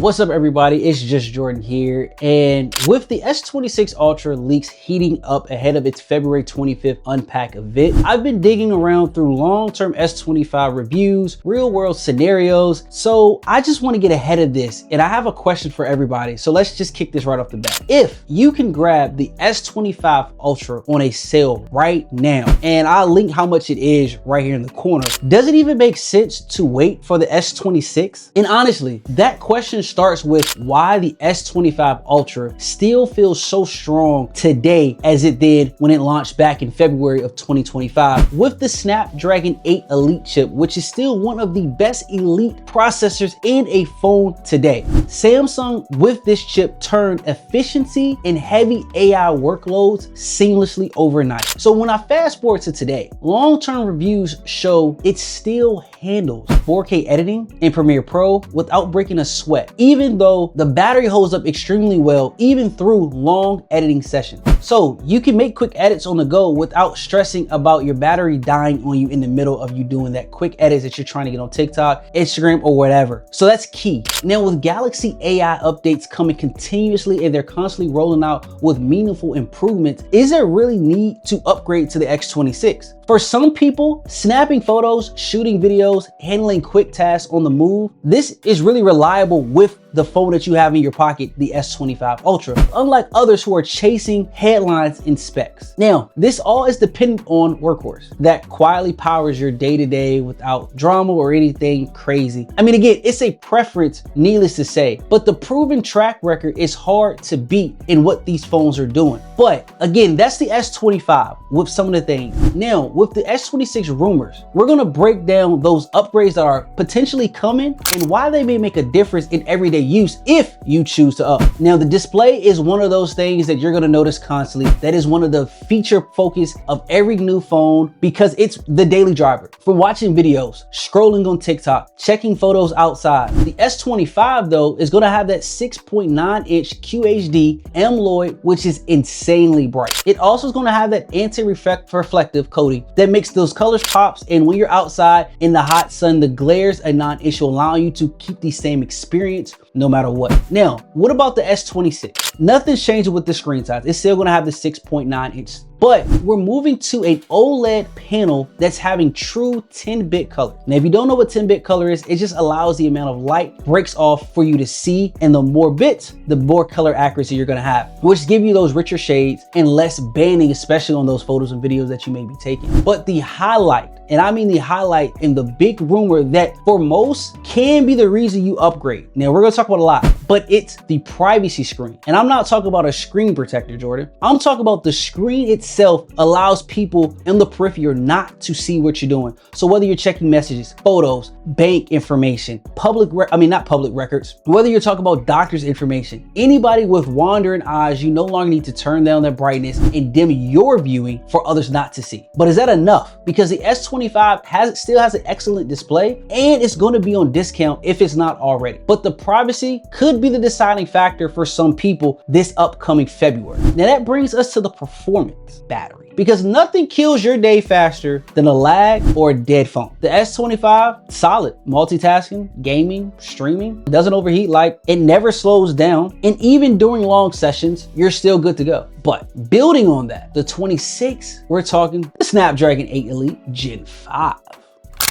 What's up everybody, it's just Jordan here, and with the S26 Ultra leaks heating up ahead of its February 25th Unpack event, I've been digging around through long-term S25 reviews, real-world scenarios, so I just want to get ahead of this, and I have a question for everybody, so let's just kick this right off the bat. If you can grab the S25 Ultra on a sale right now, and I'll link how much it is right here in the corner, does it even make sense to wait for the S26? And honestly, that question starts with why the S25 Ultra still feels so strong today as it did when it launched back in February of 2025 with the Snapdragon 8 Elite chip, which is still one of the best elite processors in a phone today. Samsung with this chip turned efficiency and heavy AI workloads seamlessly overnight. So when I fast forward to today, long-term reviews show it still handles 4K editing in Premiere Pro without breaking a sweat, even though the battery holds up extremely well even through long editing sessions. So you can make quick edits on the go without stressing about your battery dying on you in the middle of you doing that quick edits that you're trying to get on TikTok, Instagram, or whatever. So that's key. Now with Galaxy AI updates coming continuously and they're constantly rolling out with meaningful improvements, is there really need to upgrade to the X26? For some people, snapping photos, shooting videos, handling quick tasks on the move, this is really reliable with the phone that you have in your pocket, the S25 Ultra, unlike others who are chasing headlines and specs. Now, this all is dependent on workhorse that quietly powers your day-to-day without drama or anything crazy. I mean, again, it's a preference, needless to say, but the proven track record is hard to beat in what these phones are doing. But again, that's the S25 with some of the things. Now, with the S26 rumors, we're gonna break down those upgrades that are potentially coming and why they may make a difference in everyday use if you choose to up. Now, the display is one of those things that you're gonna notice constantly. That is one of the feature focus of every new phone because it's the daily driver. From watching videos, scrolling on TikTok, checking photos outside. The S25 though is gonna have that 6.9-inch QHD AMOLED, which is insanely bright. It also is gonna have that anti-reflective coating that makes those colors pops, and when you're outside in the hot sun, the glares are non-issue, allowing you to keep the same experience no matter what. Now, what about the S26? Nothing's changing with the screen size. It's still gonna have the 6.9-inch. But we're moving to an OLED panel that's having true 10-bit color. Now, if you don't know what 10-bit color is, it just allows the amount of light breaks off for you to see, and the more bits, the more color accuracy you're gonna have, which give you those richer shades and less banding, especially on those photos and videos that you may be taking. But the highlight, and I mean the highlight and the big rumor that for most can be the reason you upgrade. Now, we're gonna talk about a lot, but it's the privacy screen. And I'm not talking about a screen protector, Jordan. I'm talking about the screen itself allows people in the periphery not to see what you're doing. So whether you're checking messages, photos, bank information, not public records, whether you're talking about doctor's information, anybody with wandering eyes, you no longer need to turn down their brightness and dim your viewing for others not to see. But is that enough? Because the S25 still has an excellent display, and it's going to be on discount if it's not already. But the privacy could be the deciding factor for some people this upcoming February. Now that brings us to the performance battery, because nothing kills your day faster than a lag or a dead phone. The S25, solid, multitasking, gaming, streaming, doesn't overheat, like it never slows down, and even during long sessions, you're still good to go. But building on that, the 26, we're talking the Snapdragon 8 Elite Gen 5,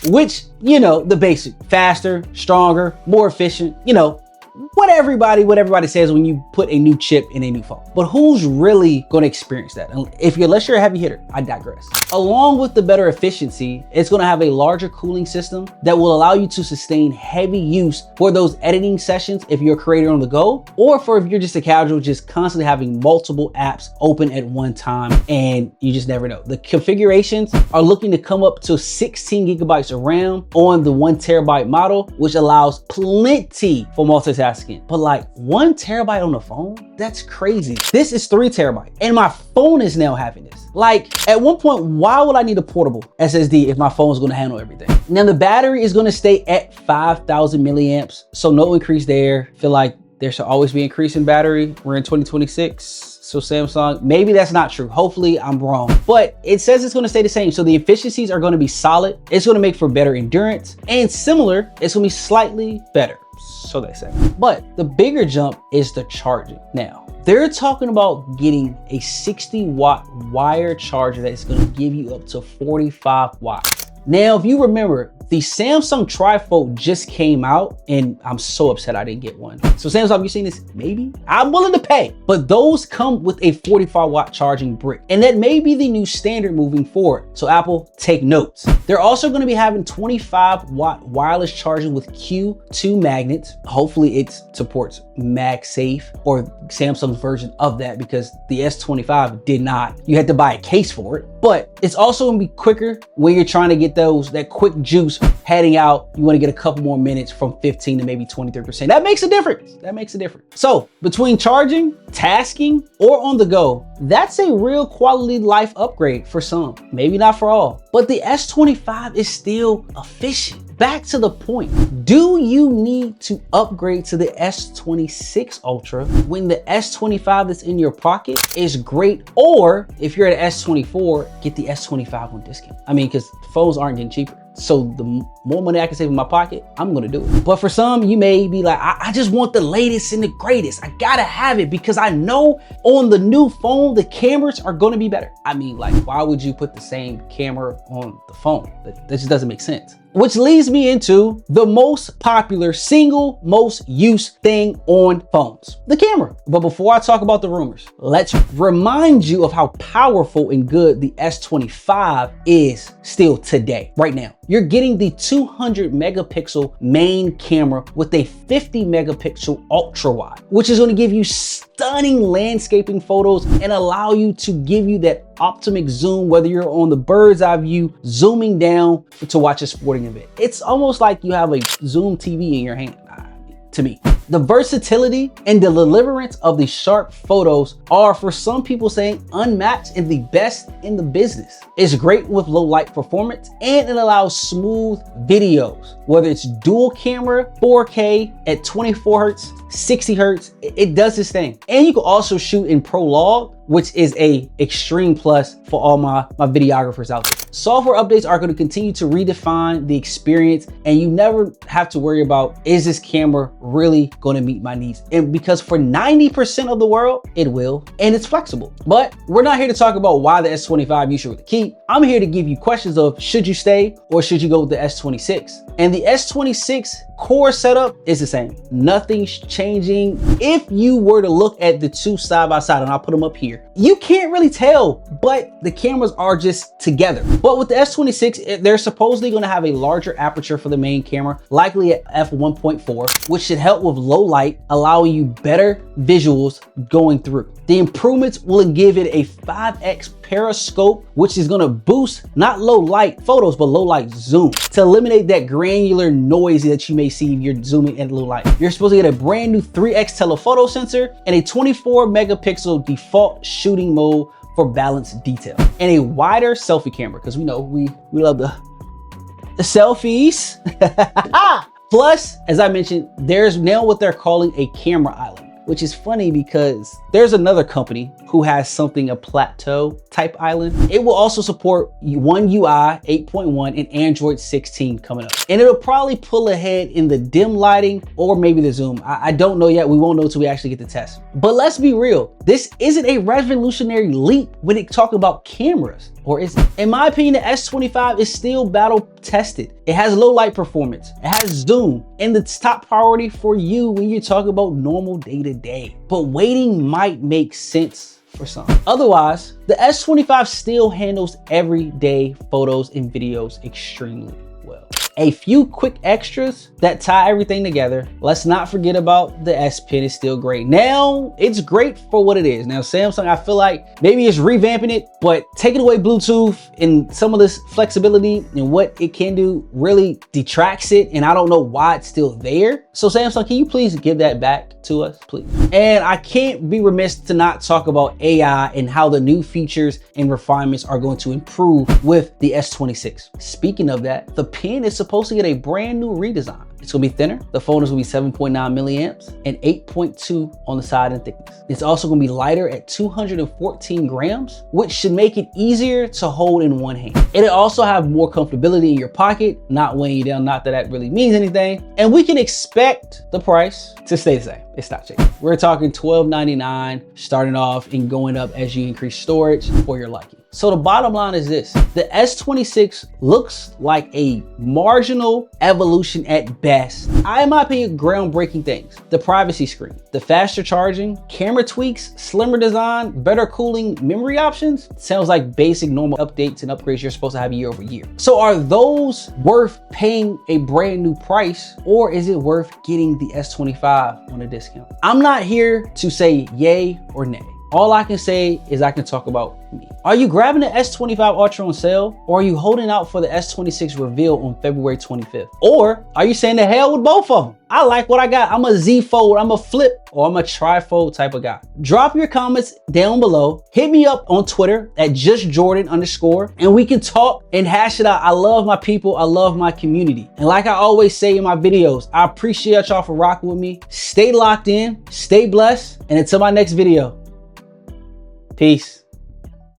which, you know, the basic, faster, stronger, more efficient, you know, what everybody says when you put a new chip in a new phone. But who's really going to experience that? Unless you're a heavy hitter, I digress. Along with the better efficiency, it's going to have a larger cooling system that will allow you to sustain heavy use for those editing sessions if you're a creator on the go, or for if you're just a casual, just constantly having multiple apps open at one time and you just never know. The configurations are looking to come up to 16 gigabytes of RAM on the 1 terabyte model, which allows plenty for multitasking. But like 1 terabyte on the phone, that's crazy. This is 3 terabyte and my phone is now having this. Like at one point, why would I need a portable SSD if my phone is going to handle everything? Now the battery is going to stay at 5,000 milliamps. So no increase there. Feel like there should always be increase in battery. We're in 2026. So Samsung, maybe that's not true. Hopefully I'm wrong, but it says it's going to stay the same. So the efficiencies are going to be solid. It's going to make for better endurance, and similar, it's going to be slightly better. So they say. But the bigger jump is the charging. Now, they're talking about getting a 60-watt wire charger that's going to give you up to 45 watts. Now, if you remember, the Samsung trifold just came out and I'm so upset I didn't get one. So Samsung, have you seen this? Maybe. I'm willing to pay. But those come with a 45-watt charging brick. And that may be the new standard moving forward. So Apple, take notes. They're also going to be having 25-watt wireless charging with Q2 magnets. Hopefully it supports MagSafe or Samsung's version of that, because the S25 did not. You had to buy a case for it. But it's also going to be quicker when you're trying to get that quick juice heading out. You want to get a couple more minutes from 15 to maybe 23%. That makes a difference. That makes a difference. So between charging, tasking, or on the go, that's a real quality life upgrade for some. Maybe not for all, but the S25 is still efficient. Back to the point. Do you need to upgrade to the S26 Ultra when the S25 that's in your pocket is great? Or if you're at S24, get the S25 on discount. I mean, because phones aren't getting cheaper. So the more money I can save in my pocket, I'm gonna do it. But for some, you may be like, I just want the latest and the greatest. I gotta have it because I know on the new phone, the cameras are gonna be better. I mean, like, why would you put the same camera on the phone? That just doesn't make sense. Which leads me into the most popular single most used thing on phones, the camera. But before I talk about the rumors, let's remind you of how powerful and good the S25 is still today, right now. You're getting the 200 megapixel main camera with a 50 megapixel ultra wide, which is going to give you stunning landscaping photos and allow you to give you that optimal zoom, whether you're on the bird's eye view, zooming down to watch a sporting event. It's almost like you have a Zoom TV in your hand, to me. The versatility and the deliverance of the sharp photos are, for some people, saying unmatched and the best in the business. It's great with low light performance, and it allows smooth videos, whether it's dual camera, 4K at 24 hertz, 60 hertz, it does this thing. And you can also shoot in ProLog, which is a extreme plus for all my videographers out there. Software updates are going to continue to redefine the experience, and you never have to worry about, is this camera really going to meet my needs? And because for 90% of the world, it will, and it's flexible. But we're not here to talk about why the S25 you should really keep. I'm here to give you questions of, should you stay or should you go with the S26? And the S26 core setup is the same. Nothing's changing. If you were to look at the two side by side, and I'll put them up here, you can't really tell, but the cameras are just together. But with the S26, they're supposedly going to have a larger aperture for the main camera, likely at f1.4, which should help with low light, allowing you better visuals going through. The improvements will give it a 5x periscope, which is going to boost not low light photos, but low light zoom to eliminate that granular noise that you may see if you're zooming at low light. You're supposed to get a brand new 3x telephoto sensor and a 24 megapixel default shooting mode for balanced detail, and a wider selfie camera, because we know we love the selfies. Plus, as I mentioned, there's now what they're calling a camera island, which is funny because there's another company who has something, a plateau type island. It will also support One UI 8.1 and Android 16 coming up. And it'll probably pull ahead in the dim lighting or maybe the zoom. I don't know yet. We won't know until we actually get the test. But let's be real. This isn't a revolutionary leap when it talking about cameras. Or is it? In my opinion, the S25 is still battle tested. It has low light performance. It has zoom. And it's top priority for you when you're talking about normal day to day. But waiting might make sense for some. Otherwise, the S25 still handles everyday photos and videos extremely well. A few quick extras that tie everything together. Let's not forget about the S Pen is still great. Now, it's great for what it is. Now, Samsung, I feel like maybe it's revamping it, but taking away Bluetooth and some of this flexibility and what it can do really detracts it. And I don't know why it's still there. So Samsung, can you please give that back to us, please? And I can't be remiss to not talk about AI and how the new features and refinements are going to improve with the S26. Speaking of that, the pen is supposed to get a brand new redesign. It's gonna be thinner. The phone is gonna be 7.9 milliamps and 8.2 on the side and thickness. It's also gonna be lighter at 214 grams, which should make it easier to hold in one hand. It'll also have more comfortability in your pocket, not weighing you down, not that that really means anything. And we can expect the price to stay the same. It's not changing. We're talking $12.99 starting off and going up as you increase storage for your liking. So the bottom line is this: the S26 looks like a marginal evolution at best. In my opinion, groundbreaking things: the privacy screen, the faster charging, camera tweaks, slimmer design, better cooling, memory options. Sounds like basic normal updates and upgrades you're supposed to have year over year. So are those worth paying a brand new price, or is it worth getting the S25 on a discount? I'm not here to say yay or nay. All I can say is I can talk about me. Are you grabbing the S25 Ultra on sale, or are you holding out for the S26 reveal on February 25th? Or are you saying the hell with both of them? I like what I got. I'm a Z fold, I'm a flip, or I'm a tri-fold type of guy. Drop your comments down below. Hit me up on Twitter at justjordan_, and we can talk and hash it out. I love my people. I love my community. And like I always say in my videos, I appreciate y'all for rocking with me. Stay locked in, stay blessed, and until my next video, peace.